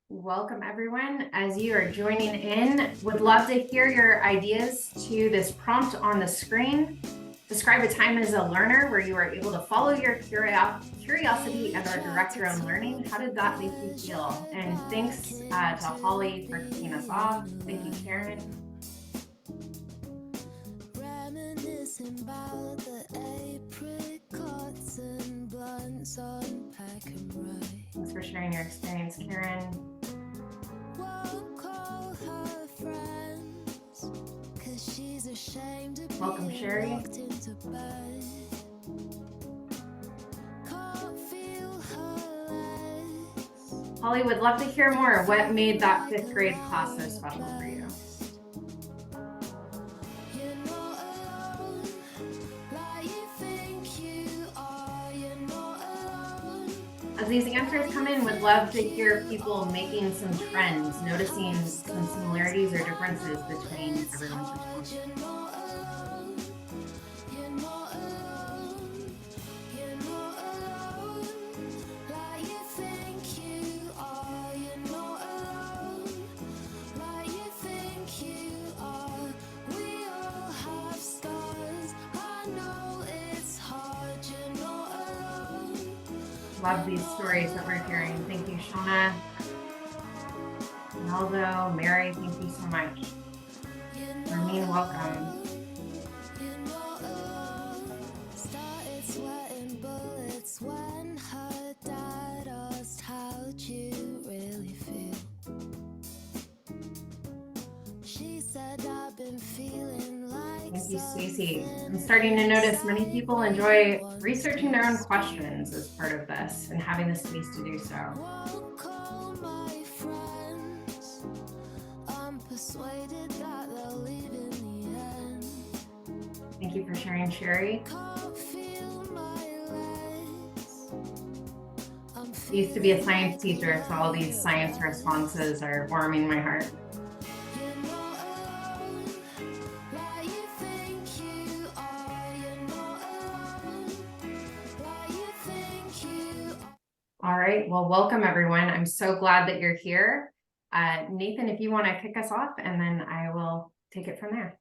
Welcome, everyone. As you are joining in, would love to hear your ideas to this prompt on the screen. Describe a time as a learner where you were able to follow your curiosity and direct your own learning. How did that make you feel? And thanks to Holly for kicking us off. Thank you, Karen. Reminiscing about the apricots and blunts on pack and ride. Thanks for sharing your experience, Karen. Won't call her friends, 'cause she's ashamed of Welcome, being Sherry. locked into bed. Can't feel her legs. Holly, would love to hear more. What made that 5th grade class so special for you? You're not alone, like you think you are. You're not alone. As these answers come in, would love to hear people making some trends, noticing some similarities or differences between everyone's responses. You're not alone. You're not alone. You're not alone, like you think you are. You're not alone, like you think you are. We all have scars. I know it's hard. You're not alone. Love these stories that we're hearing. Thank you, Shauna. Aldo, Mary, thank you so much. Ramin, welcome. You're not alone. Started sweating bullets when her dad asked, how'd you really feel? She said, I've been feeling like. Thank you, Stacey. I'm starting to notice many people enjoy researching their own questions as part of this and having the space to do so. Won't call my friends. I'm persuaded that they'll leave in the end. Thank you for sharing, Sherry. Can't feel my legs. I'm I used to be a science teacher, so all these science responses are warming my heart. You're not alone, like you think you are. You're not alone, like you think you are. All right, well, welcome everyone. I'm so glad that you're here. Nathan, if you want to kick us off, and then I will take it from there.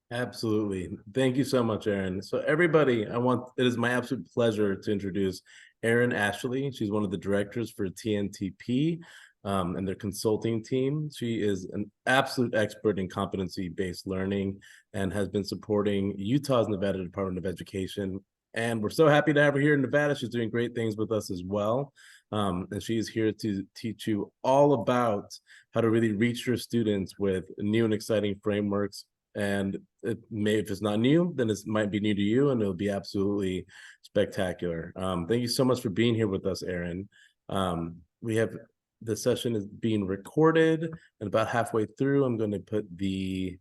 Absolutely. Thank you so much, Erin. So everybody, it is my absolute pleasure to introduce Erin Ashley. She's one of the directors for TNTP and their consulting team. She is an absolute expert in competency-based learning and has been supporting Utah's Nevada Department of Education. And we're so happy to have her here in Nevada. She's doing great things with us as well. And she's here to teach you all about how to really reach your students with new and exciting frameworks. And if it's not new, then it might be new to you, and it'll be absolutely spectacular. Thank you so much for being here with us, Erin. The session is being recorded, and about halfway through, I'm going to put the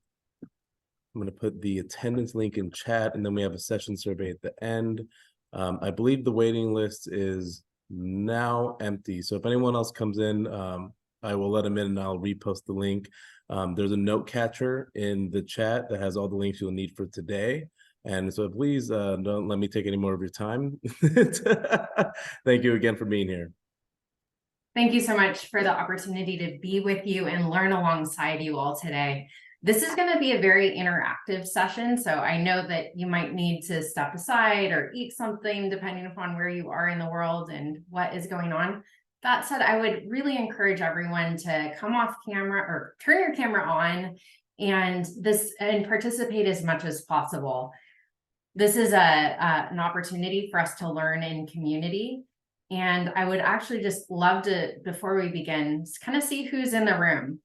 attendance link in chat, and then we have a session survey at the end. I believe the waiting list is now empty, so if anyone else comes in, I will let them in and I'll repost the link. There's a note catcher in the chat that has all the links you'll need for today. And so please don't let me take any more of your time. Thank you again for being here. Thank you so much for the opportunity to be with you and learn alongside you all today. This is going to be a very interactive session, so I know that you might need to step aside or eat something depending upon where you are in the world and what is going on. That said, I would really encourage everyone to come off camera or turn your camera on and participate as much as possible. This is an opportunity for us to learn in community. And I would actually just love to, before we begin, just kind of see who's in the room.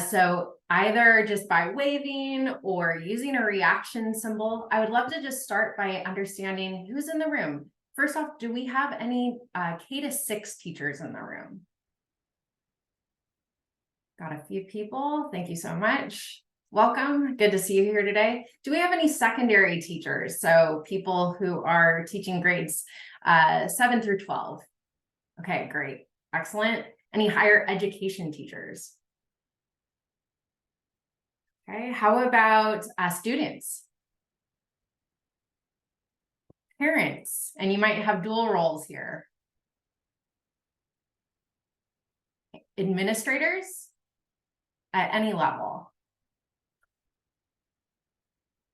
So either just by waving or using a reaction symbol, I would love to just start by understanding who's in the room. First off, do we have any K-6 teachers in the room? Got a few people. Thank you so much. Welcome. Good to see you here today. Do we have any secondary teachers? So people who are teaching grades 7 through 12. Okay, great. Excellent. Any higher education teachers? Okay, how about students? parents, and you might have dual roles here. Administrators at any level.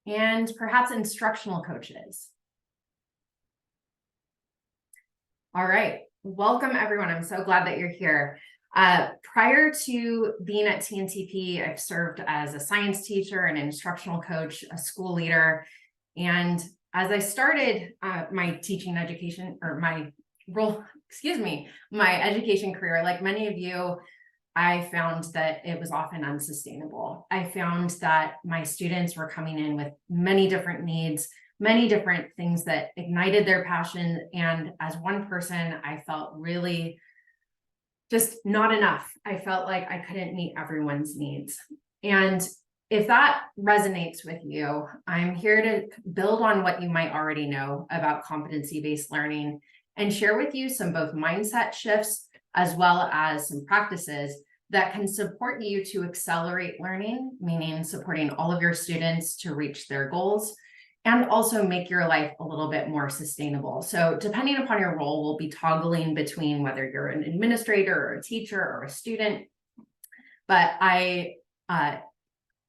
And perhaps instructional coaches. All right, welcome everyone. I'm so glad that you're here. Prior to being at TNTP, I've served as a science teacher, an instructional coach, a school leader. And as I started my teaching education, or my role, my education career, like many of you, I found that it was often unsustainable. I found that my students were coming in with many different needs, many different things that ignited their passion. And as one person, I felt really just not enough. I felt like I couldn't meet everyone's needs. And if that resonates with you, I'm here to build on what you might already know about competency-based learning and share with you some both mindset shifts as well as some practices that can support you to accelerate learning, meaning supporting all of your students to reach their goals, and also make your life a little bit more sustainable. So depending upon your role, we'll be toggling between whether you're an administrator or a teacher or a student. But I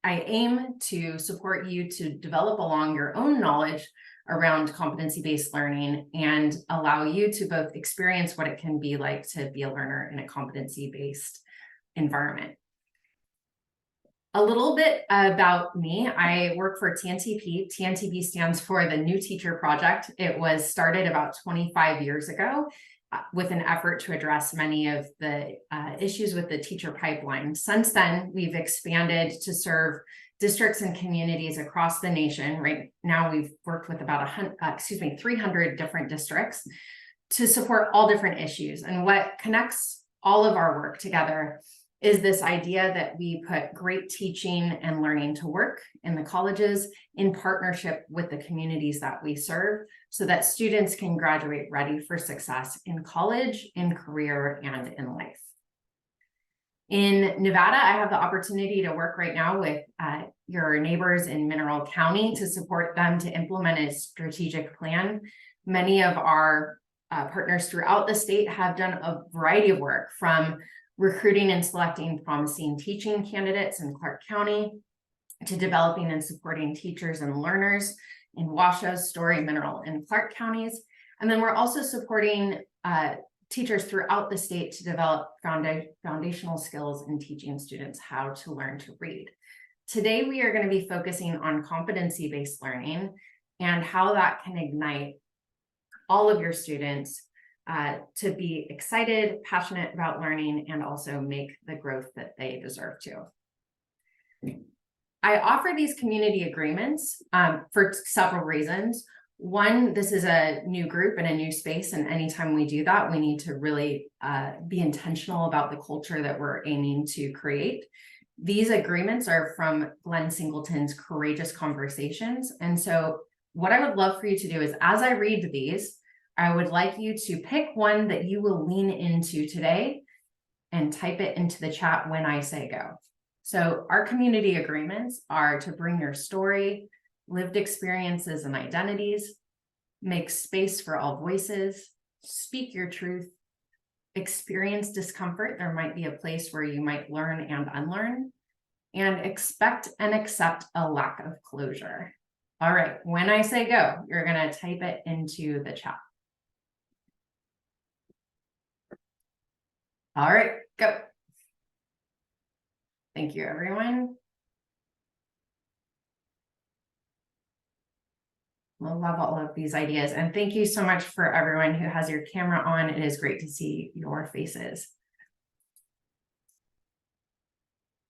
aim to support you to develop along your own knowledge around competency-based learning and allow you to both experience what it can be like to be a learner in a competency-based environment. A little bit about me. I work for TNTP. TNTP stands for the New Teacher Project. It was started about 25 years ago with an effort to address many of the issues with the teacher pipeline. Since then, we've expanded to serve districts and communities across the nation. Right now, we've worked with about 300 different districts to support all different issues. And what connects all of our work together is this idea that we put great teaching and learning to work in the colleges in partnership with the communities that we serve so that students can graduate ready for success in college, in career, and in life. In Nevada, I have the opportunity to work right now with your neighbors in Mineral County to support them to implement a strategic plan. Many of our partners throughout the state have done a variety of work, from recruiting and selecting promising teaching candidates in Clark County to developing and supporting teachers and learners in Washoe, Story, Mineral, and Clark counties. And then we're also supporting teachers throughout the state to develop foundational skills in teaching students how to learn to read. Today, we are going to be focusing on competency-based learning and how that can ignite all of your students to be excited, passionate about learning, and also make the growth that they deserve to. I offer these community agreements for several reasons. One, this is a new group and a new space, and anytime we do that, we need to really be intentional about the culture that we're aiming to create. These agreements are from Glenn Singleton's Courageous Conversations. And so what I would love for you to do is, as I read these, I would like you to pick one that you will lean into today and type it into the chat when I say go. So our community agreements are to bring your story, lived experiences and identities, make space for all voices, speak your truth, experience discomfort. There might be a place where you might learn and unlearn, and expect and accept a lack of closure. All right, when I say go, you're going to type it into the chat. All right, go. Thank you, everyone. We'll love all of these ideas. And thank you so much for everyone who has your camera on. It is great to see your faces.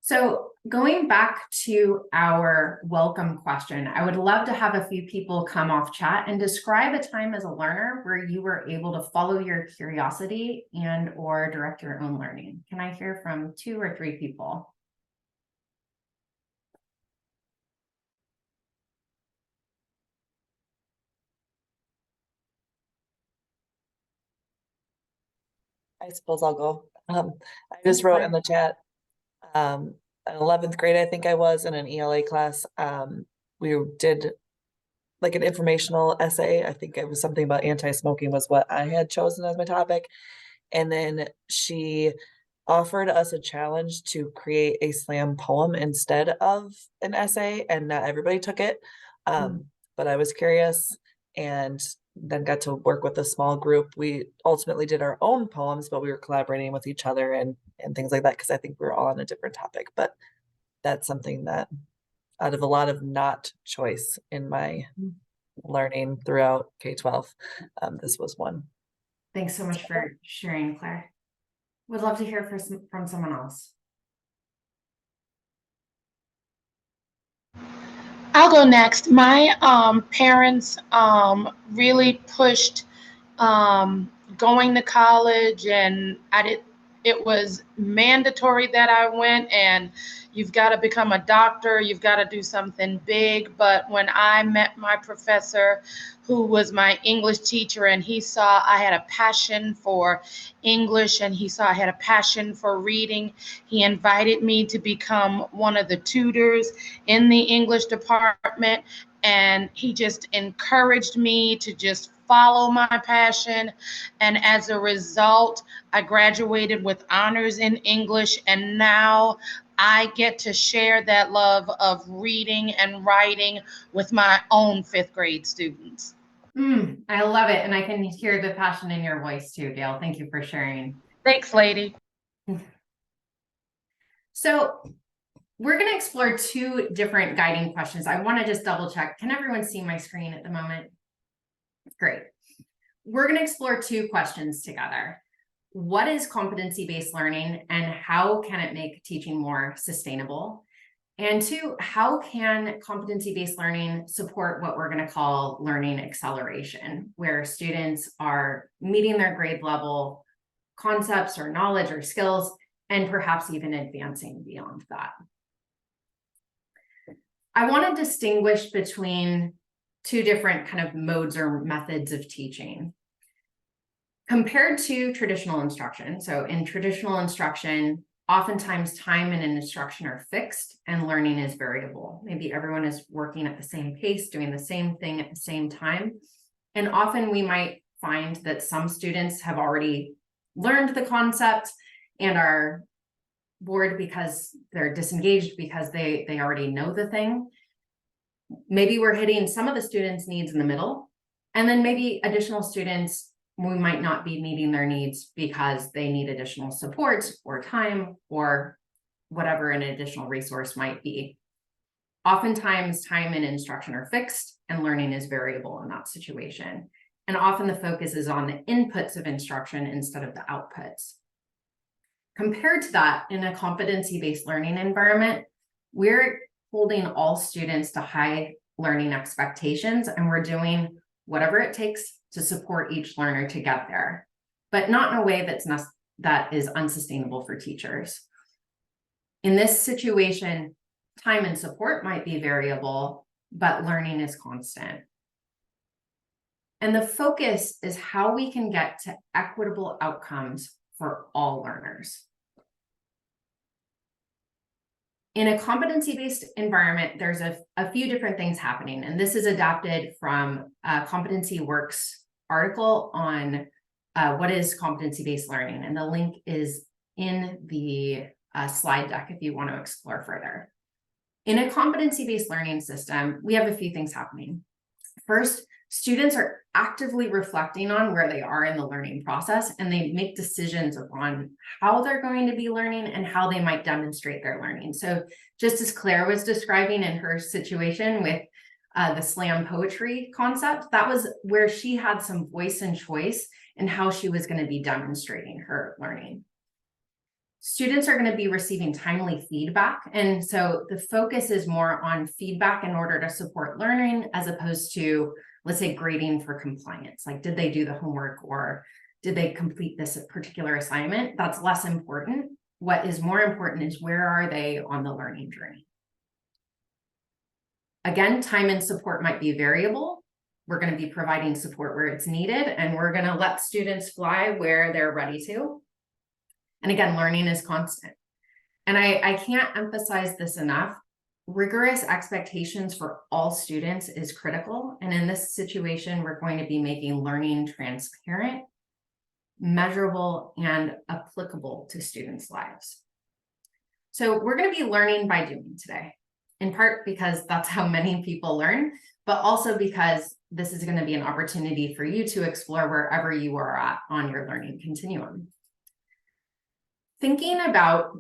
So going back to our welcome question, I would love to have a few people come off chat and describe a time as a learner where you were able to follow your curiosity and or direct your own learning. Can I hear from 2 or 3 people? I suppose I'll go. I just wrote in the chat, in 11th grade, I think I was in an ELA class. We did like an informational essay. I think it was something about anti-smoking was what I had chosen as my topic. And then she offered us a challenge to create a slam poem instead of an essay, and not everybody took it. But I was curious and then got to work with a small group. We ultimately did our own poems, but we were collaborating with each other and things like that because I think we were all on a different topic. But that's something that out of a lot of not choice in my learning throughout K-12, this was one. Thanks so much for sharing, Claire. Would love to hear from someone else. I'll go next. My parents really pushed going to college, and it was mandatory that I went, and you've got to become a doctor, you've got to do something big. But when I met my professor, who was my English teacher, and he saw I had a passion for English and he saw I had a passion for reading, he invited me to become one of the tutors in the English department. And he just encouraged me to just follow my passion. And as a result, I graduated with honors in English. And now I get to share that love of reading and writing with my own 5th grade students. I love it. And I can hear the passion in your voice too, Gail. Thank you for sharing. Thanks, lady. So we're going to explore 2 different guiding questions. I want to just double check. Can everyone see my screen at the moment? Great. We're going to explore 2 questions together. What is competency-based learning and how can it make teaching more sustainable? And 2, how can competency-based learning support what we're going to call learning acceleration, where students are meeting their grade level concepts or knowledge or skills, and perhaps even advancing beyond that. I want to distinguish between 2 different kind of modes or methods of teaching. Compared to traditional instruction, so in traditional instruction, oftentimes time and instruction are fixed and learning is variable. Maybe everyone is working at the same pace, doing the same thing at the same time. And often we might find that some students have already learned the concept and are bored because they're disengaged because they already know the thing. Maybe we're hitting some of the students' needs in the middle, and then maybe additional students, we might not be meeting their needs because they need additional support or time or whatever an additional resource might be. Oftentimes, time and instruction are fixed and learning is variable in that situation. And often the focus is on the inputs of instruction instead of the outputs. Compared to that, in a competency-based learning environment, we're holding all students to high learning expectations, and we're doing whatever it takes to support each learner to get there, but not in a way that is unsustainable for teachers. In this situation, time and support might be variable, but learning is constant. And the focus is how we can get to equitable outcomes for all learners. In a competency-based environment, there's a few different things happening, and this is adapted from a Competency Works article on what is competency-based learning, and the link is in the slide deck if you want to explore further. In a competency-based learning system, we have a few things happening. First, students are actively reflecting on where they are in the learning process, and they make decisions upon how they're going to be learning and how they might demonstrate their learning. So just as Claire was describing in her situation with the slam poetry concept, that was where she had some voice and choice in how she was going to be demonstrating her learning. Students are going to be receiving timely feedback. And so the focus is more on feedback in order to support learning as opposed to, let's say, grading for compliance. Like, did they do the homework or did they complete this particular assignment? That's less important. What is more important is where are they on the learning journey? Again, time and support might be variable. We're going to be providing support where it's needed, and we're going to let students fly where they're ready to. And again, learning is constant. And I can't emphasize this enough. rigorous expectations for all students is critical. And in this situation, we're going to be making learning transparent, measurable, and applicable to students' lives. So we're going to be learning by doing today, in part because that's how many people learn, but also because this is going to be an opportunity for you to explore wherever you are at on your learning continuum. Thinking about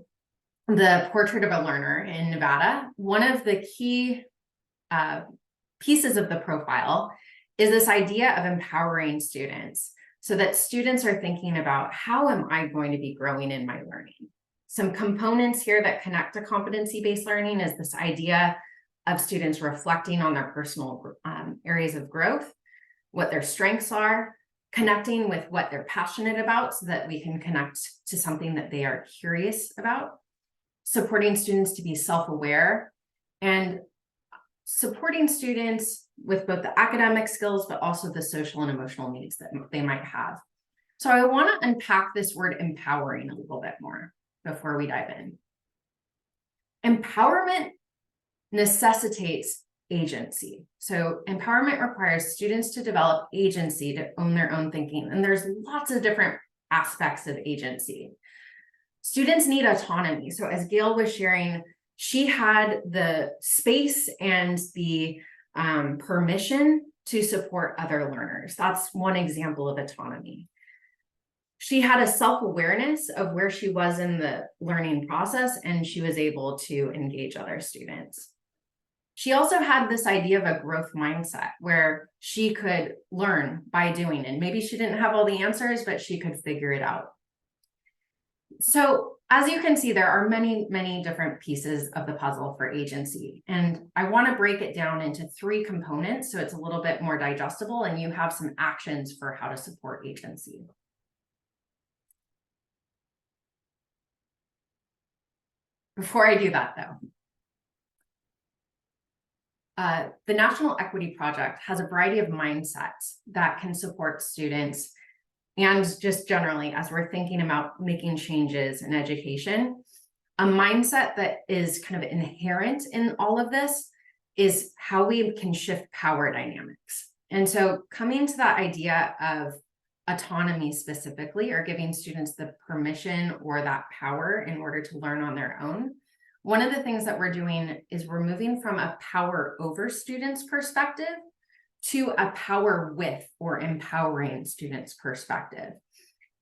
the portrait of a learner in Nevada, one of the key pieces of the profile is this idea of empowering students so that students are thinking about, how am I going to be growing in my learning? Some components here that connect to competency-based learning is this idea of students reflecting on their personal areas of growth, what their strengths are, connecting with what they're passionate about so that we can connect to something that they are curious about, supporting students to be self-aware, and supporting students with both the academic skills, but also the social and emotional needs that they might have. So I want to unpack this word empowering a little bit more before we dive in. Empowerment necessitates agency. So empowerment requires students to develop agency to own their own thinking. And there's lots of different aspects of agency. Students need autonomy. So as Gail was sharing, she had the space and the permission to support other learners. That's one example of autonomy. She had a self-awareness of where she was in the learning process, and she was able to engage other students. She also had this idea of a growth mindset where she could learn by doing it. Maybe she didn't have all the answers, but she could figure it out. So as you can see, there are many, many different pieces of the puzzle for agency. And I want to break it down into 3 components so it's a little bit more digestible and you have some actions for how to support agency. Before I do that, though, the National Equity Project has a variety of mindsets that can support students, and just generally, as we're thinking about making changes in education, a mindset that is kind of inherent in all of this is how we can shift power dynamics. And so coming to that idea of autonomy specifically, or giving students the permission or that power in order to learn on their own, one of the things that we're doing is we're moving from a power over students perspective to a power with or empowering students perspective.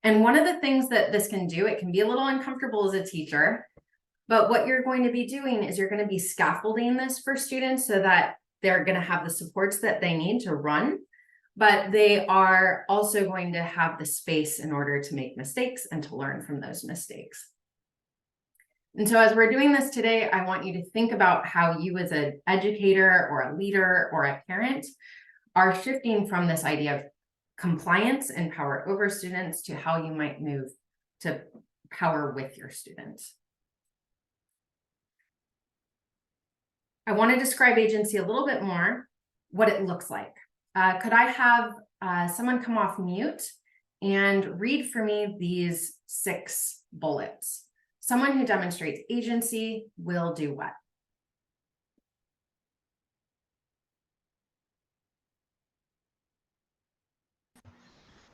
And one of the things that this can do, it can be a little uncomfortable as a teacher, but what you're going to be doing is you're going to be scaffolding this for students so that they're going to have the supports that they need to run, but they are also going to have the space in order to make mistakes and to learn from those mistakes. And so as we're doing this today, I want you to think about how you as an educator or a leader or a parent are shifting from this idea of compliance and power over students to how you might move to power with your students. I want to describe agency a little bit more, what it looks like. Could I have someone come off mute and read for me these 6 bullets? Someone who demonstrates agency will do what?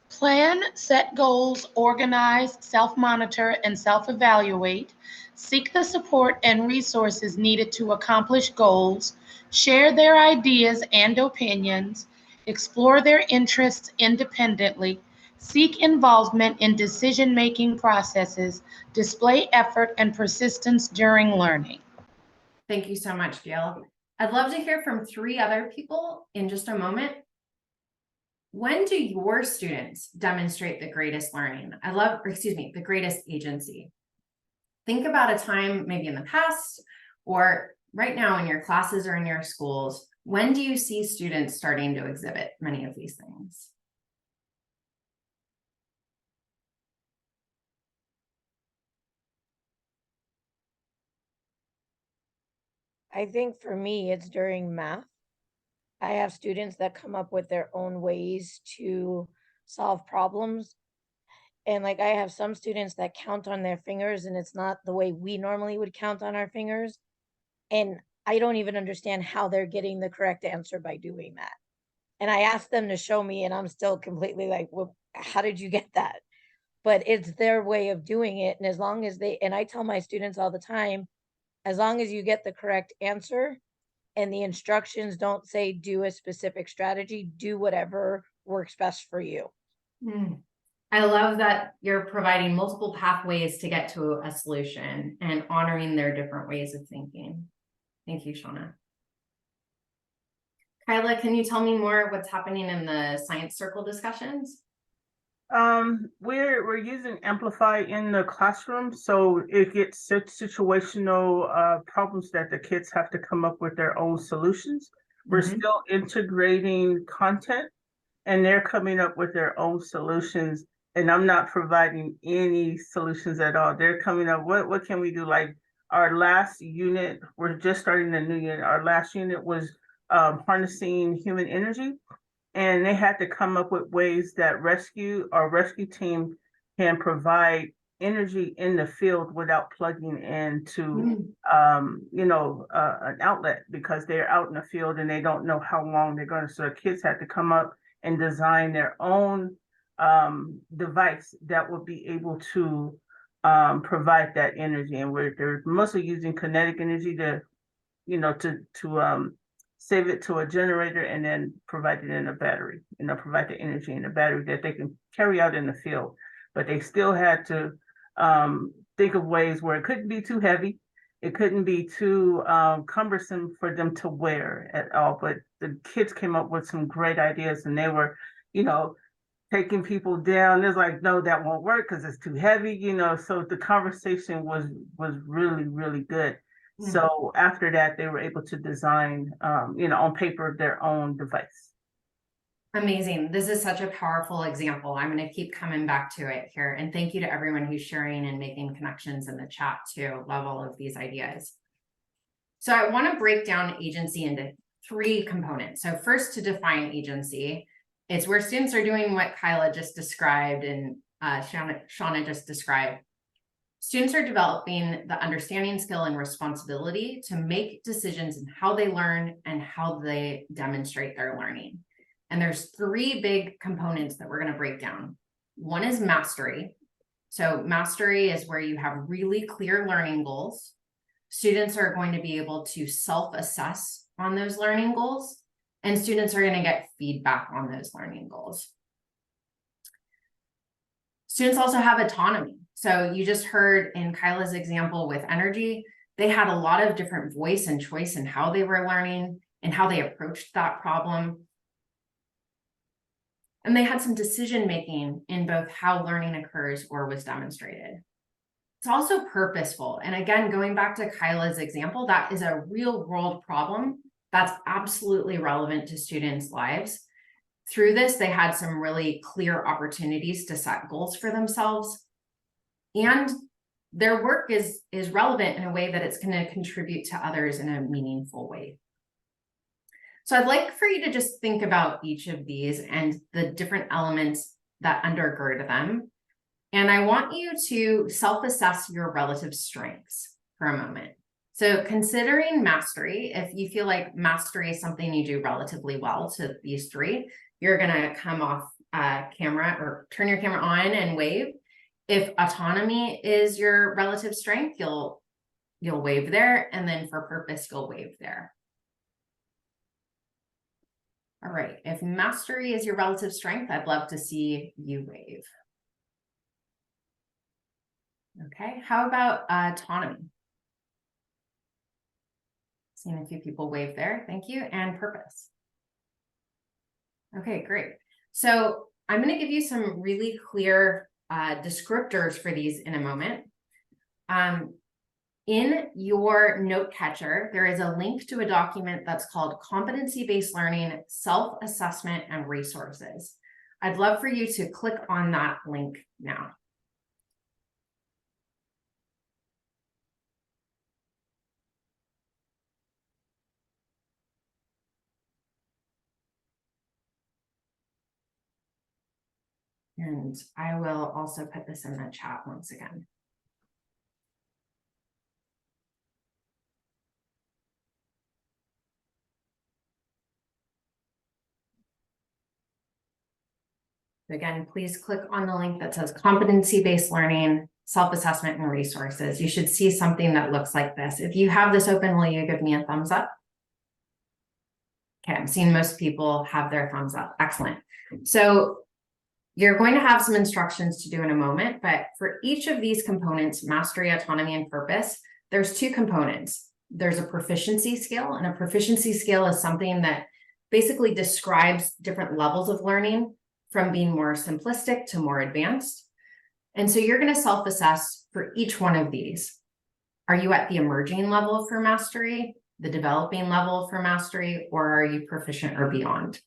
Plan, set goals, organize, self-monitor, and self-evaluate, seek the support and resources needed to accomplish goals, share their ideas and opinions, explore their interests independently, seek involvement in decision-making processes, display effort and persistence during learning. Thank you so much, Gail. I'd love to hear from 3 other people in just a moment. When do your students demonstrate the greatest learning? The greatest agency. Think about a time maybe in the past or right now in your classes or in your schools. When do you see students starting to exhibit many of these things? I think for me, it's during math. I have students that come up with their own ways to solve problems. And like I have some students that count on their fingers and it's not the way we normally would count on our fingers. And I don't even understand how they're getting the correct answer by doing that. And I asked them to show me, and I'm still completely like, well, how did you get that? But it's their way of doing it. And as long as and I tell my students all the time, as long as you get the correct answer and the instructions don't say do a specific strategy, do whatever works best for you. Mm. I love that you're providing multiple pathways to get to a solution and honoring their different ways of thinking. Thank you, Shauna. Kyla, can you tell me more what's happening in the science circle discussions? We're using Amplify in the classroom, so it gets situational problems that the kids have to come up with their own solutions. We're still integrating content, and they're coming up with their own solutions, and I'm not providing any solutions at all. They're coming up, what can we do? Like our last unit, we're just starting a new unit. Our last unit was harnessing human energy. And they had to come up with ways that rescue team can provide energy in the field without plugging into an outlet, because they're out in the field and they don't know how long they're going to. So the kids had to come up and design their own device that would be able to provide that energy. And they're mostly using kinetic energy to save it to a generator and then provide it in a battery, provide the energy in a battery that they can carry out in the field. But they still had to think of ways where it couldn't be too heavy. It couldn't be too cumbersome for them to wear at all. But the kids came up with some great ideas, and they were, taking people down. It's like, no, that won't work because it's too heavy, So the conversation was really, really good. So after that, they were able to design, on paper, their own device. Amazing. This is such a powerful example. I'm going to keep coming back to it here. And thank you to everyone who's sharing and making connections in the chat too. Love all of these ideas. So I want to break down agency into 3 components. So first, to define agency, it's where students are doing what Kyla just described and Shauna just described. Students are developing the understanding, skill, and responsibility to make decisions in how they learn and how they demonstrate their learning. And there's 3 big components that we're going to break down. One is mastery. So mastery is where you have really clear learning goals. Students are going to be able to self-assess on those learning goals, and students are going to get feedback on those learning goals. Students also have autonomy. So you just heard in Kyla's example with energy, they had a lot of different voice and choice in how they were learning and how they approached that problem. And they had some decision-making in both how learning occurs or was demonstrated. It's also purposeful. And again, going back to Kyla's example, that is a real world problem that's absolutely relevant to students' lives. Through this, they had some really clear opportunities to set goals for themselves. And their work is relevant in a way that it's going to contribute to others in a meaningful way. So I'd like for you to just think about each of these and the different elements that undergird them. And I want you to self-assess your relative strengths for a moment. So considering mastery, if you feel like mastery is something you do relatively well to these 3, you're going to come off camera or turn your camera on and wave. If autonomy is your relative strength, you'll wave there. And then for purpose, you'll wave there. All right. If mastery is your relative strength, I'd love to see you wave. Okay. How about autonomy? Seeing a few people wave there. Thank you. And purpose. Okay, great. So I'm going to give you some really clear descriptors for these in a moment. In your note catcher, there is a link to a document that's called Competency-Based Learning, Self-Assessment, and Resources. I'd love for you to click on that link now. And I will also put this in the chat once again. Again, please click on the link that says competency-based learning, self-assessment and resources. You should see something that looks like this. If you have this open, will you give me a thumbs up? Okay, I'm seeing most people have their thumbs up. Excellent. So you're going to have some instructions to do in a moment, but for each of these components, mastery, autonomy, and purpose, there's two components. There's a proficiency scale, and a proficiency scale is something that basically describes different levels of learning from being more simplistic to more advanced. And so you're going to self-assess for each one of these. Are you at the emerging level for mastery, the developing level for mastery, or are you proficient or beyond?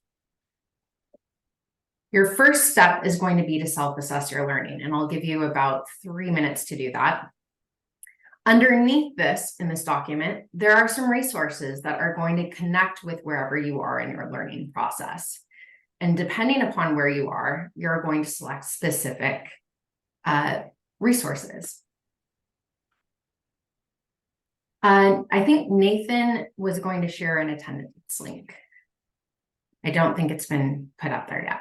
Your first step is going to be to self-assess your learning, and I'll give you about 3 minutes to do that. Underneath this, in this document, there are some resources that are going to connect with wherever you are in your learning process. And depending upon where you are, you're going to select specific resources. I think Nathan was going to share an attendance link. I don't think it's been put up there yet.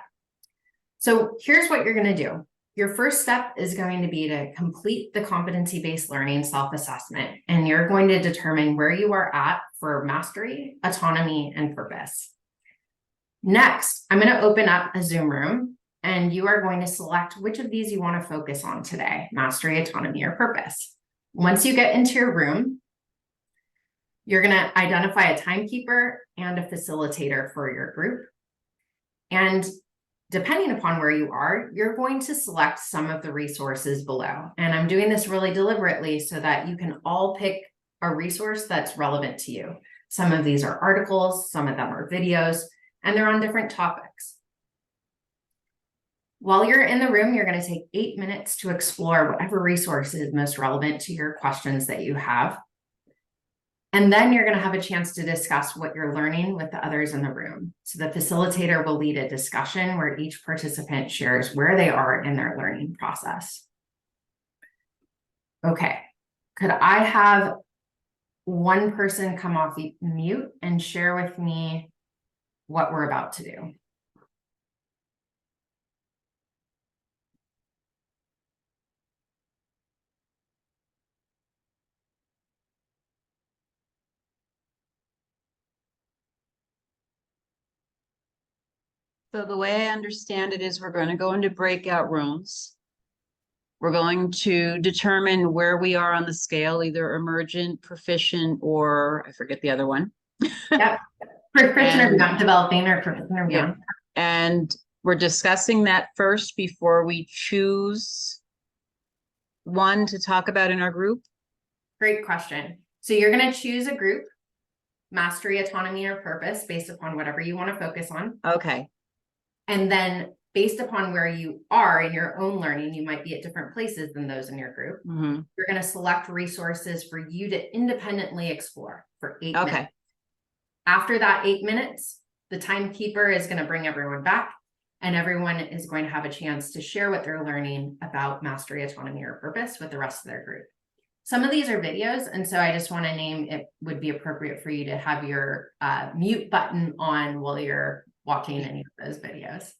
So here's what you're going to do. Your first step is going to be to complete the competency-based learning self-assessment, and you're going to determine where you are at for mastery, autonomy, and purpose. Next, I'm going to open up a Zoom room, and you are going to select which of these you want to focus on today, mastery, autonomy, or purpose. Once you get into your room, you're going to identify a timekeeper and a facilitator for your group. And depending upon where you are, you're going to select some of the resources below. And I'm doing this really deliberately so that you can all pick a resource that's relevant to you. Some of these are articles, some of them are videos, and they're on different topics. While you're in the room, you're going to take 8 minutes to explore whatever resource is most relevant to your questions that you have. And then you're going to have a chance to discuss what you're learning with the others in the room. So the facilitator will lead a discussion where each participant shares where they are in their learning process. Okay, could I have one person come off mute and share with me what we're about to do? So the way I understand it is we're going to go into breakout rooms. We're going to determine where we are on the scale, either emergent, proficient, or I forget the other one. Yep, proficient or And- beyond, developing or proficient or beyond. And we're discussing that first before we choose one to talk about in our group. Great question. So you're going to choose a group, mastery, autonomy, or purpose, based upon whatever you want to focus on. Okay. And then based upon where you are in your own learning, you might be at different places than those in your group. Mm-hmm. You're going to select resources for you to independently explore for 8 minutes. Okay. After that 8 minutes, the timekeeper is going to bring everyone back, and everyone is going to have a chance to share what they're learning about mastery, autonomy, or purpose with the rest of their group. Some of these are videos, and so I just want to name it would be appropriate for you to have your mute button on while you're watching any of those videos.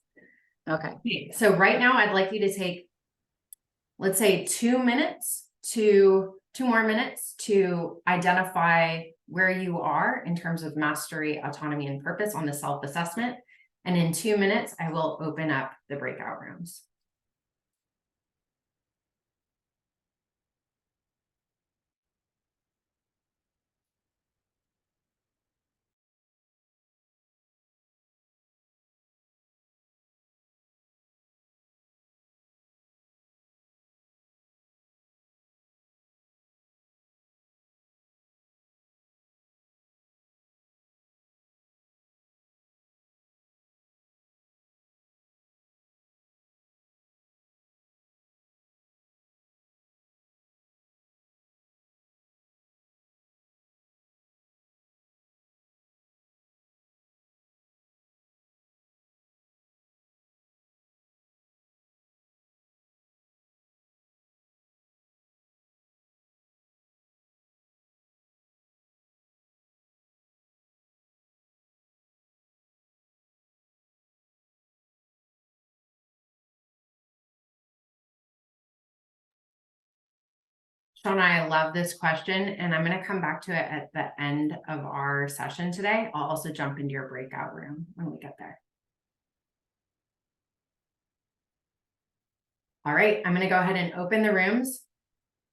Okay. So right now I'd like you to take, let's say 2 minutes to 2 more minutes to identify where you are in terms of mastery, autonomy, and purpose on the self-assessment. And in 2 minutes, I will open up the breakout rooms. Shauna, I love this question, and I'm going to come back to it at the end of our session today. I'll also jump into your breakout room when we get there. All right, I'm going to go ahead and open the rooms.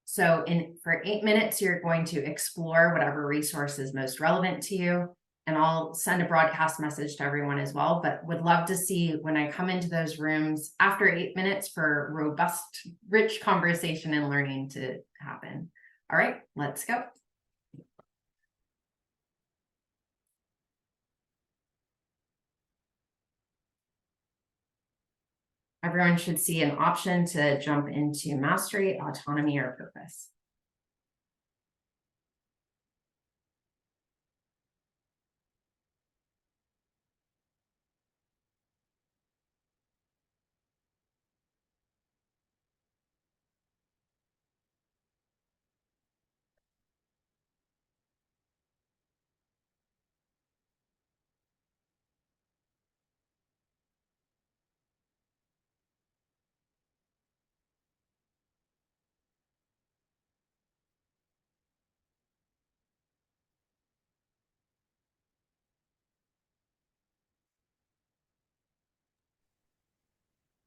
So for 8 minutes, you're going to explore whatever resource is most relevant to you. And I'll send a broadcast message to everyone as well, but would love to see when I come into those rooms after 8 minutes for robust, rich conversation and learning to happen. All right, let's go. Everyone should see an option to jump into mastery, autonomy, or purpose.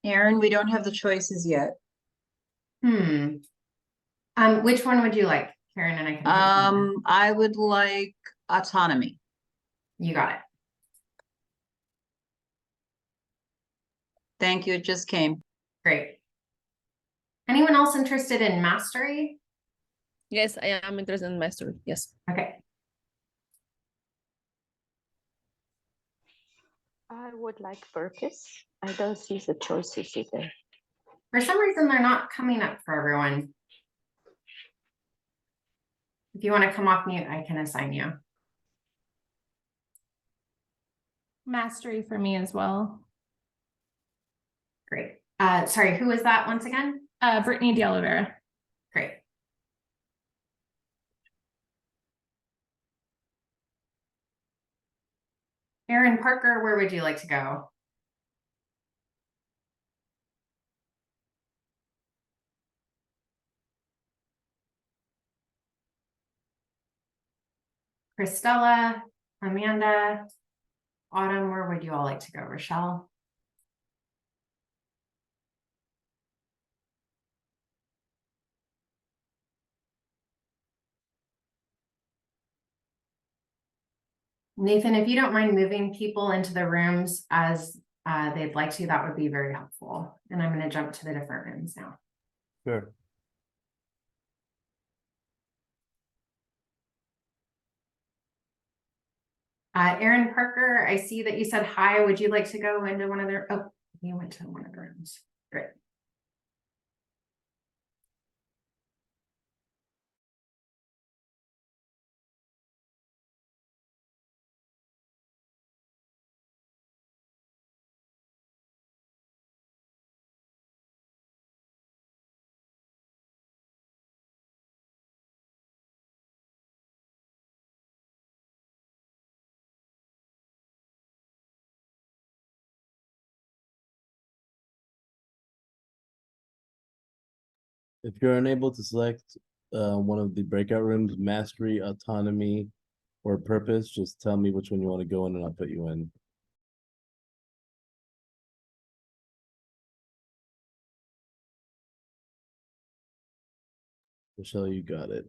Erin, we don't have the choices yet. Which one would you like, Karen? And I can. I would like autonomy. You got it. Thank you. It just came. Great. Anyone else interested in mastery? Yes, I am interested in mastery. Yes. Okay. I would like purpose. I don't see the choices either. For some reason, they're not coming up for everyone. If you want to come off mute, I can assign you. Mastery for me as well. Great. Sorry, who was that once again? Brittany De Oliveira. Great. Erin Parker, where would you like to go? Christella, Amanda, Autumn, where would you all like to go? Rochelle? Nathan, if you don't mind moving people into the rooms as they'd like to, that would be very helpful. And I'm going to jump to the different rooms now. Sure. Erin Parker, I see that you said hi. Would you like to go into one of their, oh, you went to one of the rooms. Great. If you're unable to select one of the breakout rooms, mastery, autonomy, or purpose, just tell me which one you want to go in and I'll put you in. Michelle, you got it.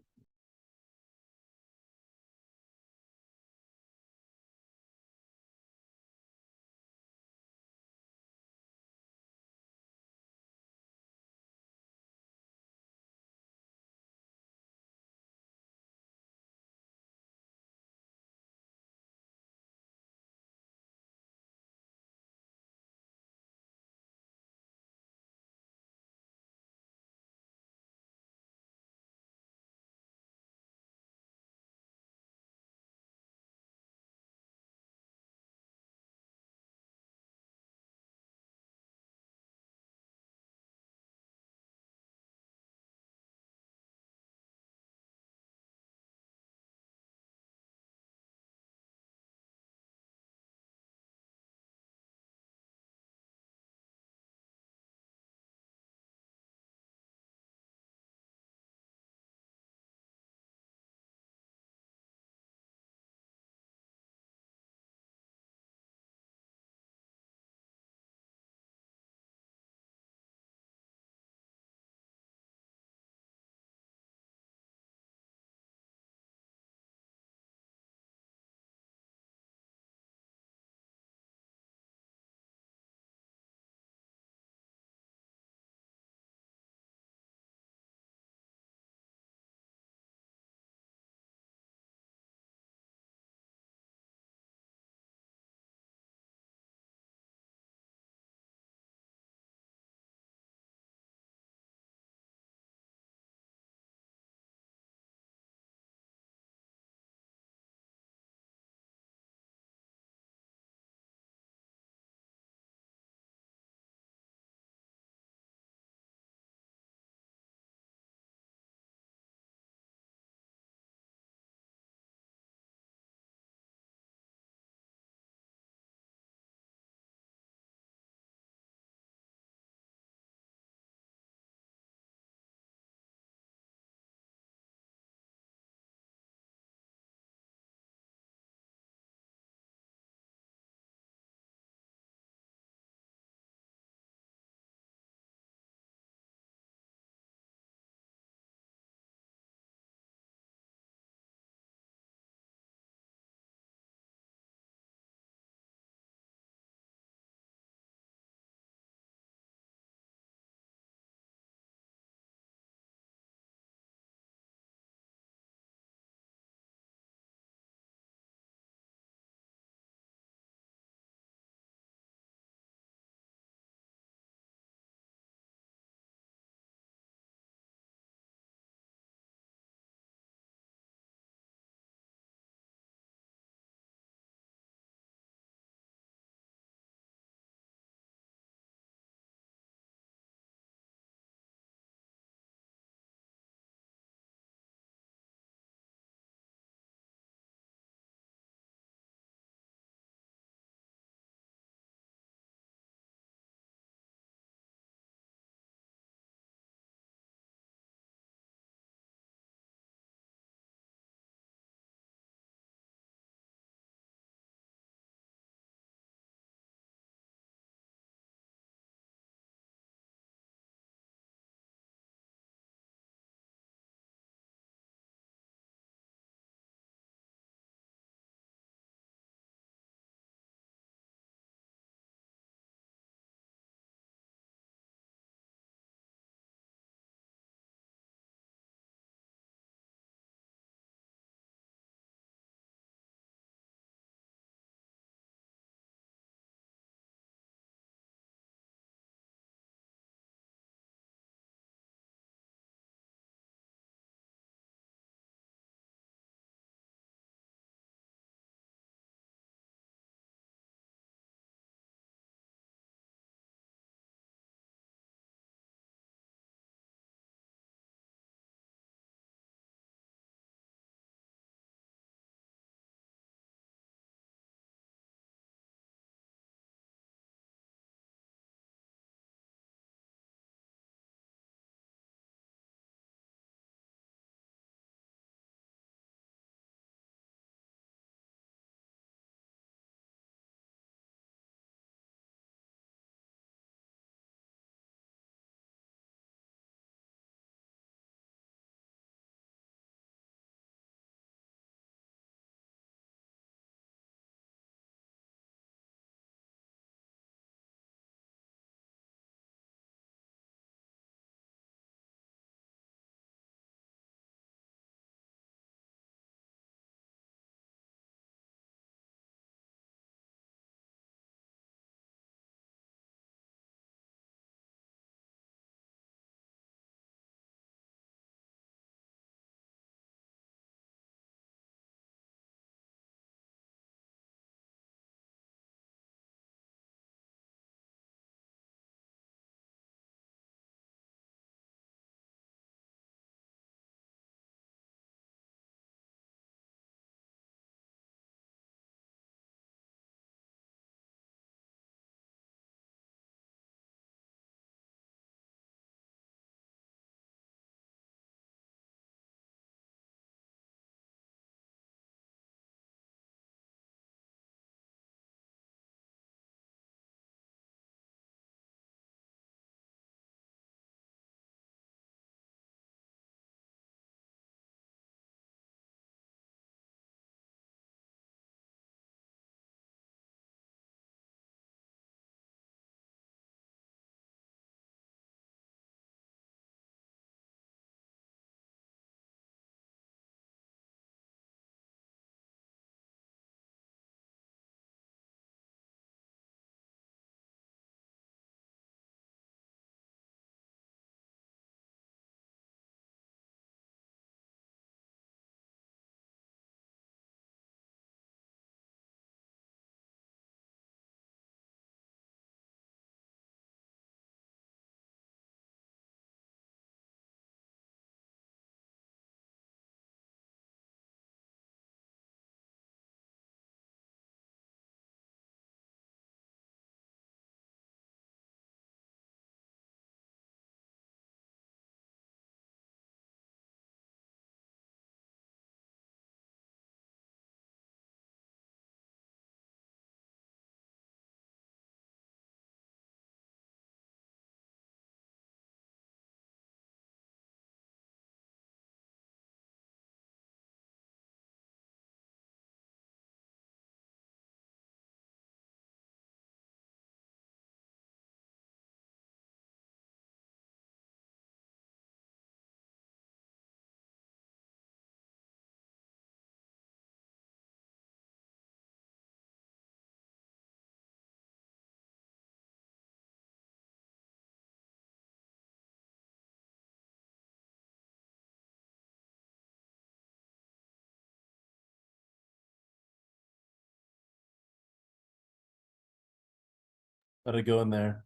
Gotta go in there.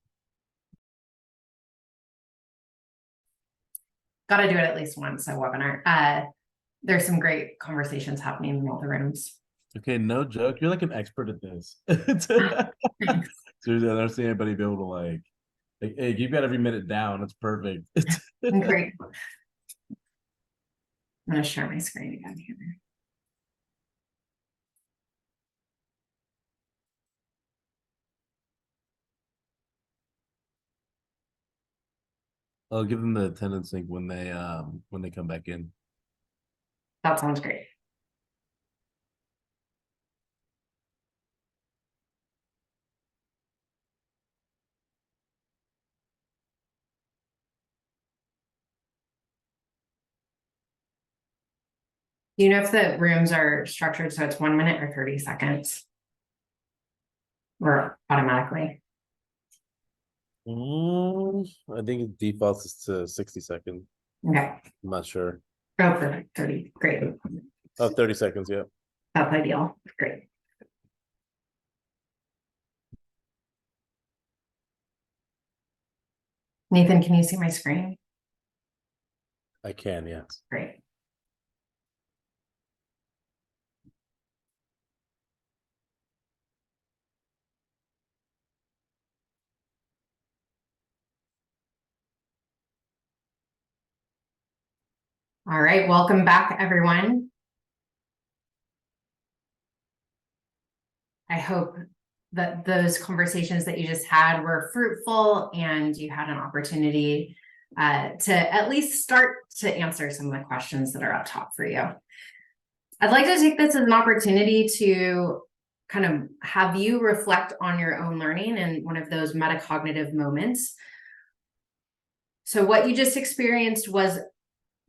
Got to do it at least once, a webinar. There's some great conversations happening in all the rooms. Okay, no joke. You're like an expert at this. Seriously, I've never seen anybody be able to like, hey, you've got every minute down. It's perfect. Great. I'm going to share my screen again here. I'll give them the attendance link when they come back in. That sounds great. Do you know if the rooms are structured so it's 1 minute or 30 seconds? Or automatically? I think it defaults to 60 seconds. Okay. I'm not sure. Oh, perfect. 30. Great. Oh, 30 seconds, yeah. That's ideal. Great. Nathan, can you see my screen? I can, yes. Great. All right, welcome back, everyone. I hope that those conversations that you just had were fruitful and you had an opportunity to at least start to answer some of the questions that are up top for you. I'd like to take this as an opportunity to kind of have you reflect on your own learning in one of those metacognitive moments. So what you just experienced was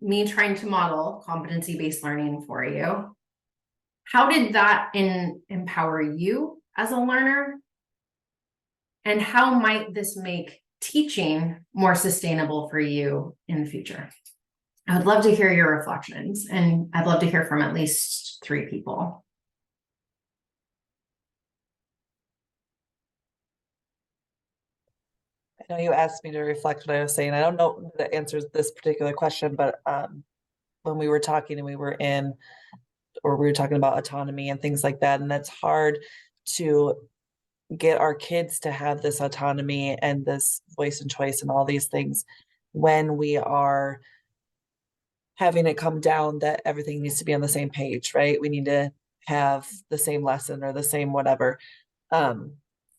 me trying to model competency-based learning for you. How did that empower you as a learner? And how might this make teaching more sustainable for you in the future? I would love to hear your reflections, and I'd love to hear from at least 3 people. I know you asked me to reflect what I was saying. I don't know that answers this particular question, but when we were talking and we were talking about autonomy and things like that, and that's hard to get our kids to have this autonomy and this voice and choice and all these things when we are having it come down that everything needs to be on the same page, right? We need to have the same lesson or the same whatever.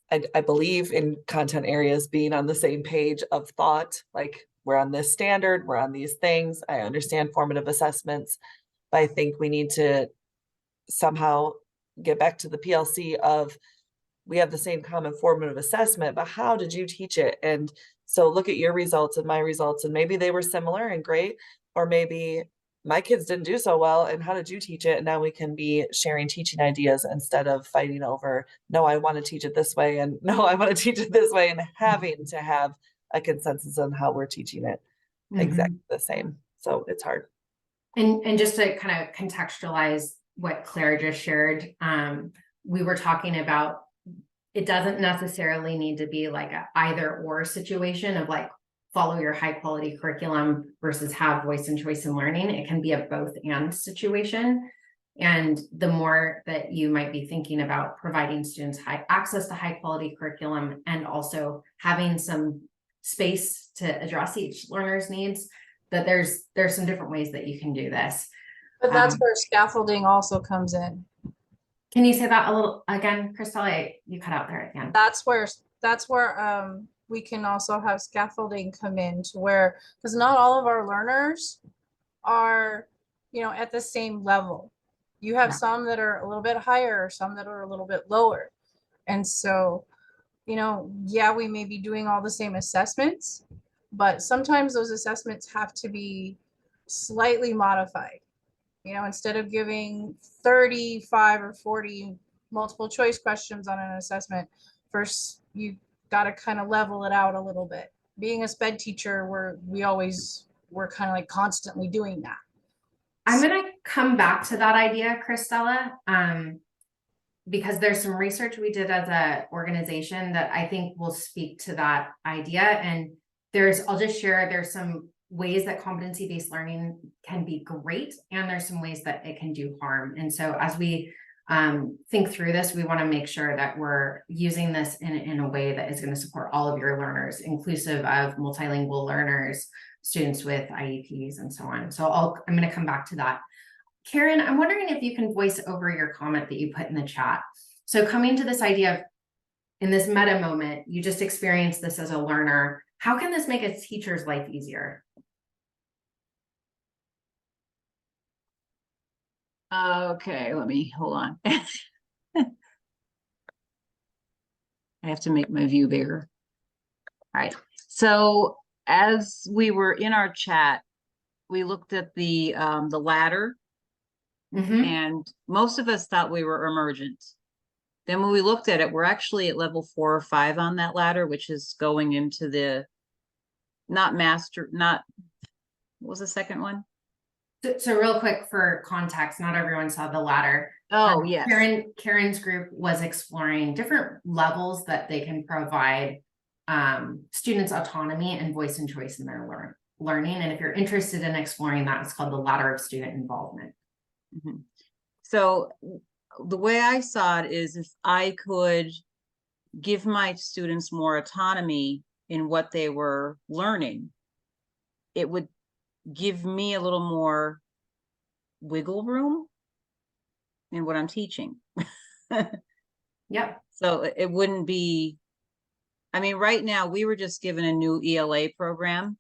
I believe in content areas being on the same page of thought, like we're on this standard, we're on these things. I understand formative assessments, but I think we need to somehow get back to the PLC of we have the same common formative assessment, but how did you teach it? And so look at your results and my results, and maybe they were similar and great, or maybe my kids didn't do so well, and how did you teach it? And now we can be sharing teaching ideas instead of fighting over, no, I want to teach it this way, and no, I want to teach it this way, and having to have a consensus on how we're teaching it exactly the same. So it's hard. And just to kind of contextualize what Claire just shared, we were talking about it doesn't necessarily need to be like a either or situation of like follow your high quality curriculum versus have voice and choice in learning. It can be a both and situation. And the more that you might be thinking about providing students access to high quality curriculum and also having some space to address each learner's needs, that there's some different ways that you can do this. But that's where scaffolding also comes in. Can you say that a little again, Crystal? You cut out there at the end. That's where we can also have scaffolding come in to where, because not all of our learners are, at the same level. You have some that are a little bit higher, some that are a little bit lower. And so, yeah, we may be doing all the same assessments, but sometimes those assessments have to be slightly modified. Instead of giving 35 or 40 multiple choice questions on an assessment, first you got to kind of level it out a little bit. Being a SPED teacher, we're kind of like constantly doing that. I'm going to come back to that idea, Christella. because there's some research we did as a organization that I think will speak to that idea. And I'll just share, there's some ways that competency-based learning can be great, and there's some ways that it can do harm. And so as we think through this, we want to make sure that we're using this in a way that is going to support all of your learners, inclusive of multilingual learners, students with IEPs, and so on. So I'm going to come back to that. Karen, I'm wondering if you can voice over your comment that you put in the chat. So coming to this idea of, in this meta moment, you just experienced this as a learner. How can this make a teacher's life easier? Okay, let me hold on. I have to make my view bigger. All right. So as we were in our chat, we looked at the ladder, and most of us thought we were emergent. Then when we looked at it, we're actually at level 4 or 5 on that ladder, which is going into the what was the second one? So real quick for context, not everyone saw the ladder. Oh, yes. Karen's group was exploring different levels that they can provide students autonomy and voice and choice in their learning. And if you're interested in exploring that, it's called the ladder of student involvement. So the way I saw it is, if I could give my students more autonomy in what they were learning, it would give me a little more wiggle room in what I'm teaching. Yep. So it wouldn't be, I mean, right now we were just given a new ELA program,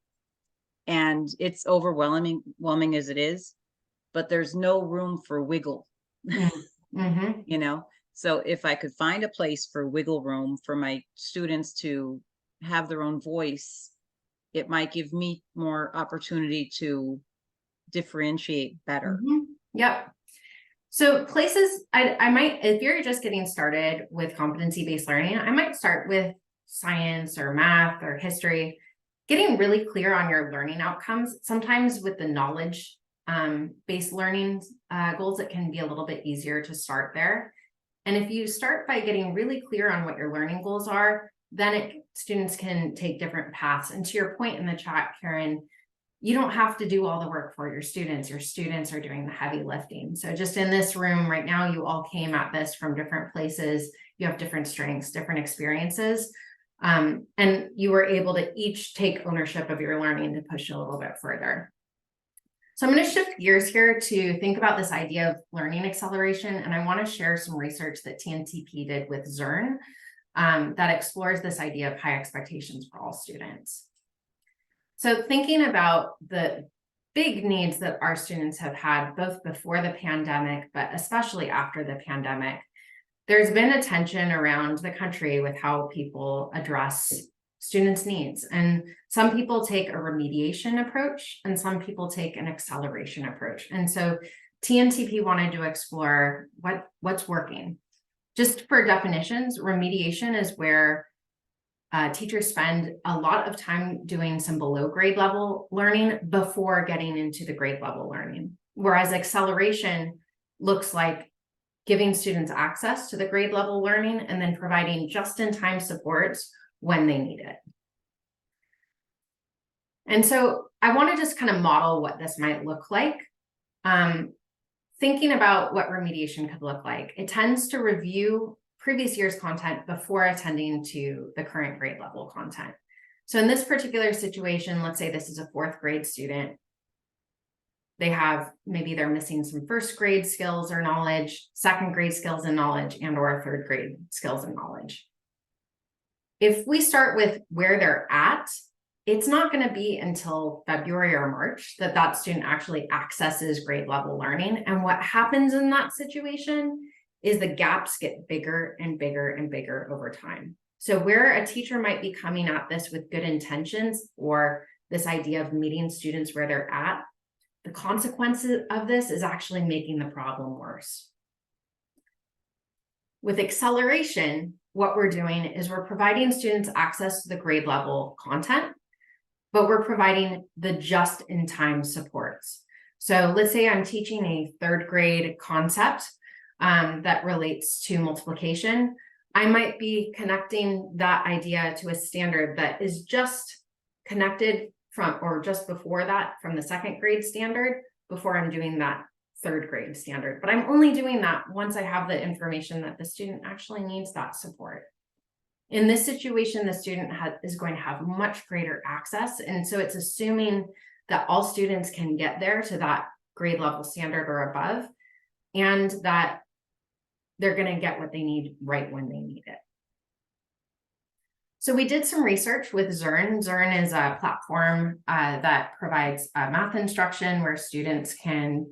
and it's overwhelming as it is, but there's no room for wiggle. You know, so if I could find a place for wiggle room for my students to have their own voice, it might give me more opportunity to differentiate better. Yep. So places I might, if you're just getting started with competency-based learning, I might start with science or math or history, getting really clear on your learning outcomes. Sometimes with the knowledge based learning goals, it can be a little bit easier to start there. And if you start by getting really clear on what your learning goals are, then students can take different paths. And to your point in the chat, Karen, you don't have to do all the work for your students. Your students are doing the heavy lifting. So just in this room right now, you all came at this from different places. You have different strengths, different experiences. And you were able to each take ownership of your learning to push a little bit further. So I'm going to shift gears here to think about this idea of learning acceleration. And I want to share some research that TNTP did with Zern that explores this idea of high expectations for all students. So thinking about the big needs that our students have had both before the pandemic, but especially after the pandemic, there's been a tension around the country with how people address students' needs. And some people take a remediation approach and some people take an acceleration approach. And so TNTP wanted to explore what's working. Just for definitions, remediation is where teachers spend a lot of time doing some below grade level learning before getting into the grade level learning. Whereas acceleration looks like giving students access to the grade level learning and then providing just-in-time supports when they need it. And so I want to just kind of model what this might look like. Thinking about what remediation could look like, it tends to review previous year's content before attending to the current grade level content. So in this particular situation, let's say this is a 4th grade student. Maybe they're missing some 1st grade skills or knowledge, 2nd grade skills and knowledge, and or 3rd grade skills and knowledge. If we start with where they're at, it's not going to be until February or March that student actually accesses grade level learning. And what happens in that situation is the gaps get bigger and bigger and bigger over time. So where a teacher might be coming at this with good intentions or this idea of meeting students where they're at, the consequences of this is actually making the problem worse. With acceleration, what we're doing is we're providing students access to the grade level content, but we're providing the just-in-time supports. So let's say I'm teaching a 3rd grade concept. that relates to multiplication, I might be connecting that idea to a standard that is just connected from, or just before that, from the second grade standard, before I'm doing that third grade standard. But I'm only doing that once I have the information that the student actually needs that support. In this situation, the student is going to have much greater access. And so it's assuming that all students can get there to that grade level standard or above, and that they're going to get what they need right when they need it. So we did some research with Zern. Zern is a platform that provides math instruction where students can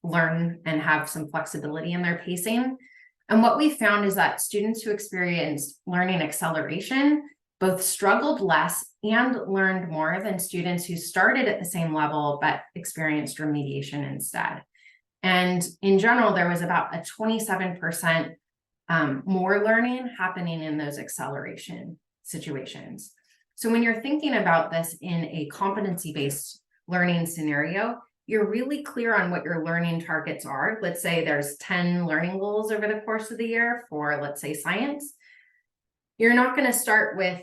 learn and have some flexibility in their pacing. And what we found is that students who experienced learning acceleration both struggled less and learned more than students who started at the same level but experienced remediation instead. And in general, there was about a 27% more learning happening in those acceleration situations. So when you're thinking about this in a competency-based learning scenario, you're really clear on what your learning targets are. Let's say there's 10 learning goals over the course of the year for, let's say, science. You're not going to start with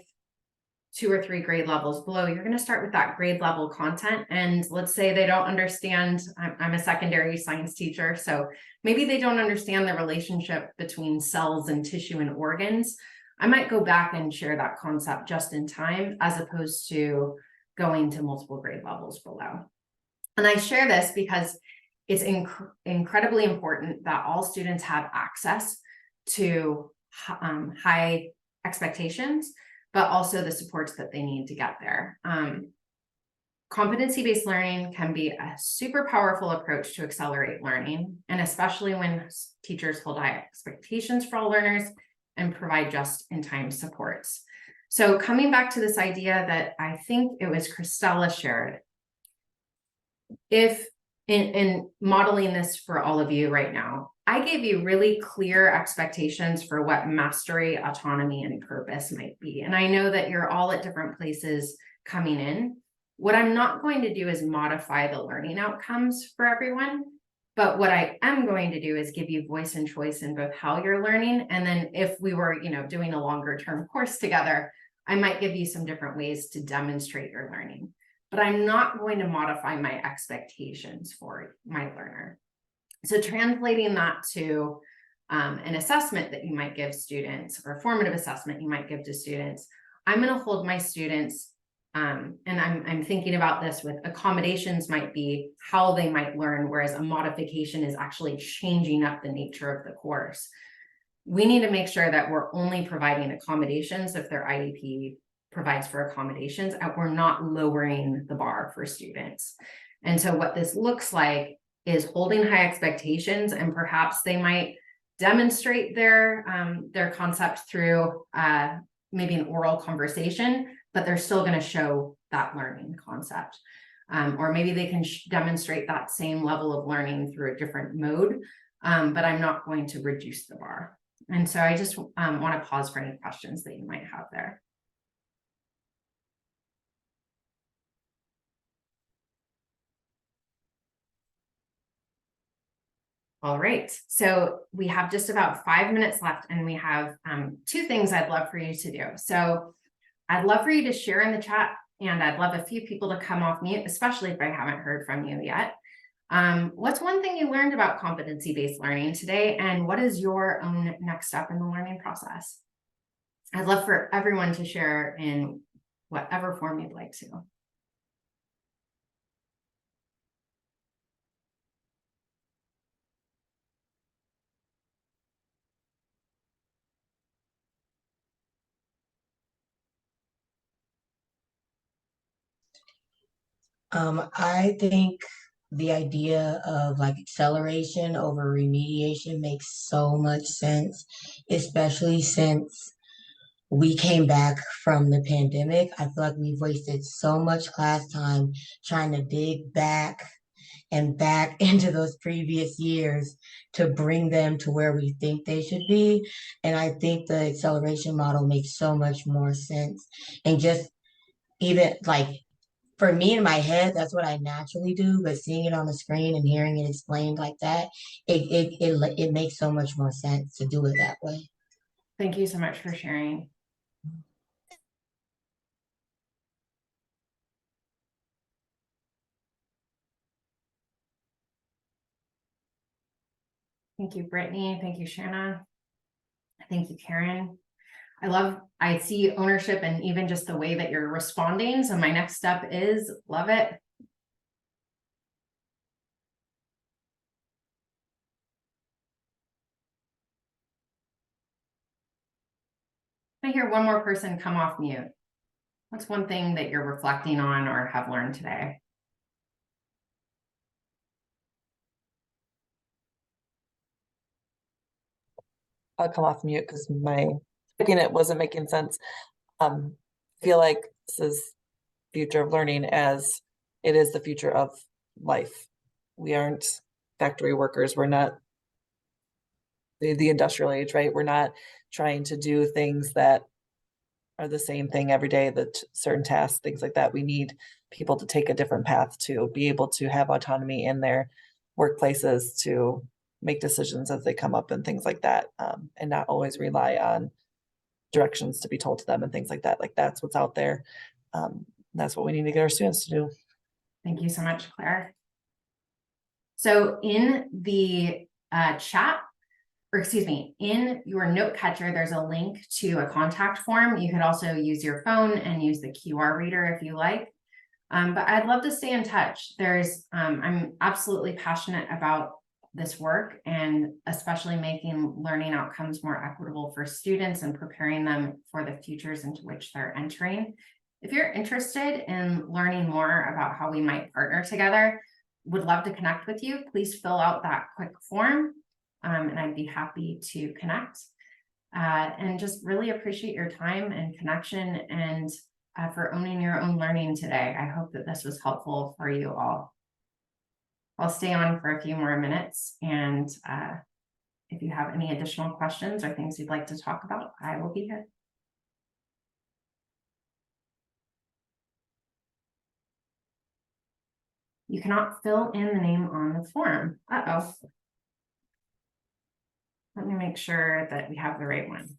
2 or 3 grade levels below. You're going to start with that grade level content. And let's say they don't understand, I'm a secondary science teacher, so maybe they don't understand the relationship between cells and tissue and organs. I might go back and share that concept just in time, as opposed to going to multiple grade levels below. And I share this because it's incredibly important that all students have access to high expectations, but also the supports that they need to get there. Competency-based learning can be a super powerful approach to accelerate learning, and especially when teachers hold high expectations for all learners and provide just-in-time supports. So coming back to this idea that I think it was Christella shared, if in modeling this for all of you right now, I gave you really clear expectations for what mastery, autonomy, and purpose might be. And I know that you're all at different places coming in. What I'm not going to do is modify the learning outcomes for everyone. But what I am going to do is give you voice and choice in both how you're learning. And then if we were, doing a longer term course together, I might give you some different ways to demonstrate your learning. But I'm not going to modify my expectations for my learner. So translating that to an assessment that you might give students, or a formative assessment you might give to students, I'm going to hold my students, and I'm thinking about this with accommodations might be how they might learn, whereas a modification is actually changing up the nature of the course. We need to make sure that we're only providing accommodations if their IEP provides for accommodations, and we're not lowering the bar for students. And so what this looks like is holding high expectations, and perhaps they might demonstrate their concept through maybe an oral conversation, but they're still going to show that learning concept. Or maybe they can demonstrate that same level of learning through a different mode, but I'm not going to reduce the bar. And so I just want to pause for any questions that you might have there. All right, so we have just about 5 minutes left, and we have 2 things I'd love for you to do. So I'd love for you to share in the chat, and I'd love a few people to come off mute, especially if I haven't heard from you yet. What's one thing you learned about competency-based learning today, and what is your own next step in the learning process? I'd love for everyone to share in whatever form you'd like to. I think the idea of like acceleration over remediation makes so much sense, especially since we came back from the pandemic. I feel like we've wasted so much class time trying to dig back and back into those previous years to bring them to where we think they should be. And I think the acceleration model makes so much more sense. And just even like for me in my head, that's what I naturally do. But seeing it on the screen and hearing it explained like that, it makes so much more sense to do it that way. Thank you so much for sharing. Thank you, Brittany. Thank you, Shanna. Thank you, Karen. I see ownership and even just the way that you're responding. So my next step is love it. I hear one more person come off mute. What's one thing that you're reflecting on or have learned today? I'll come off mute because my thinking it wasn't making sense. Feel like this is future of learning as it is the future of life. We aren't factory workers. We're not the industrial age, right? We're not trying to do things that are the same thing every day, that certain tasks, things like that. We need people to take a different path to be able to have autonomy in their workplaces, to make decisions as they come up and things like that, and not always rely on directions to be told to them and things like that. Like that's what's out there. That's what we need to get our students to do. Thank you so much, Claire. So in the chat, or excuse me, in your note catcher, there's a link to a contact form. You could also use your phone and use the QR reader if you like. But I'd love to stay in touch. I'm absolutely passionate about this work, and especially making learning outcomes more equitable for students and preparing them for the futures into which they're entering. If you're interested in learning more about how we might partner together, would love to connect with you. Please fill out that quick form, and I'd be happy to connect. And just really appreciate your time and connection, and for owning your own learning today. I hope that this was helpful for you all. I'll stay on for a few more minutes, and if you have any additional questions or things you'd like to talk about, I will be here. You cannot fill in the name on the form. Uh-oh. Let me make sure that we have the right one.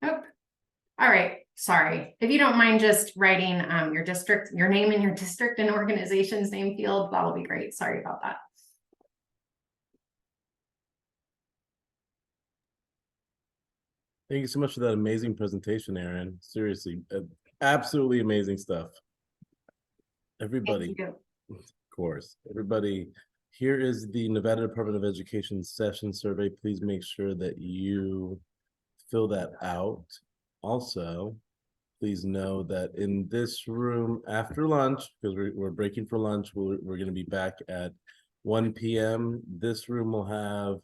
Nope. All right. Sorry. If you don't mind just writing your district, your name in your district and organization's name field, that'll be great. Sorry about that. Thank you so much for that amazing presentation, Erin. Seriously, absolutely amazing stuff. Everybody, of course, everybody, here is the Nevada Department of Education session survey. Please make sure that you fill that out. Also, please know that in this room after lunch, because we're breaking for lunch, we're going to be back at 1 p.m. This room will have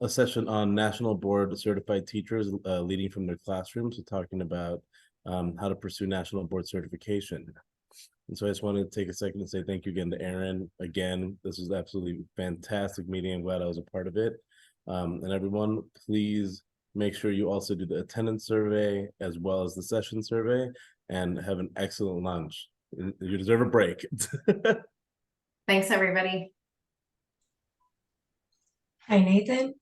a session on National Board Certified Teachers leading from their classrooms, so talking about how to pursue National Board Certification. And so I just wanted to take a second to say thank you again to Erin. Again, this was absolutely fantastic meeting. I'm glad I was a part of it. And everyone, please make sure you also do the attendance survey as well as the session survey, and have an excellent lunch. You deserve a break. Thanks, everybody. Hi, Nathan.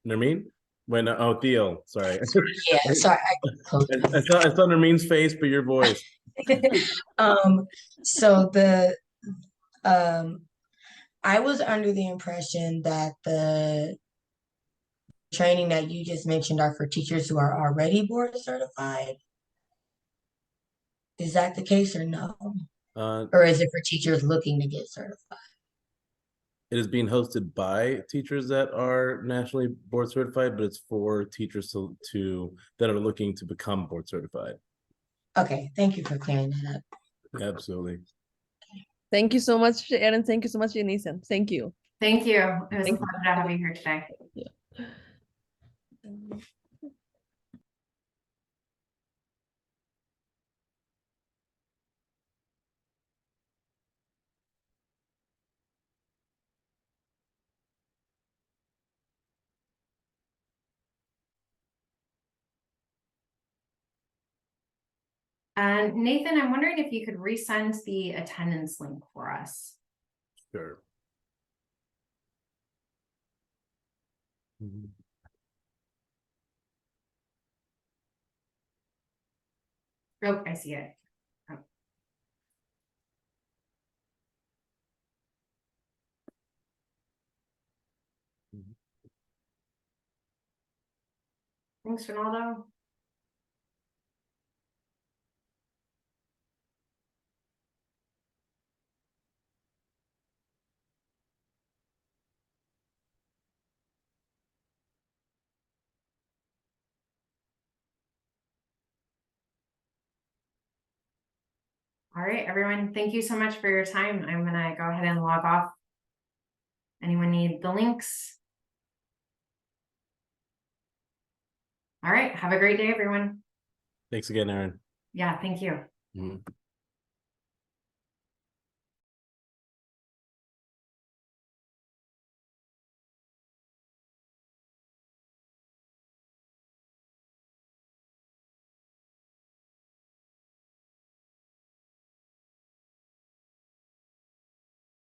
Nermeen? Wait, no, oh, Theo, sorry. Yeah, sorry. I saw Nermeen's face, but your voice. So I was under the impression that the training that you just mentioned are for teachers who are already board certified. Is that the case or no? Or is it for teachers looking to get certified? It is being hosted by teachers that are nationally board certified, but it's for teachers that are looking to become board certified. Okay, thank you for clearing that up. Absolutely. Thank you so much, Erin. Thank you so much, Eunice. Thank you. Thank you. It was a pleasure to have you here today. Yeah. And Nathan, I'm wondering if you could resend the attendance link for us. Sure. Mhm. Oh, I see it. Oh. Mhm. Thanks, Ronaldo. All right, everyone, thank you so much for your time. I'm gonna go ahead and log off. Anyone need the links? All right, have a great day, everyone. Thanks again, Erin. Yeah, thank you. Mhm.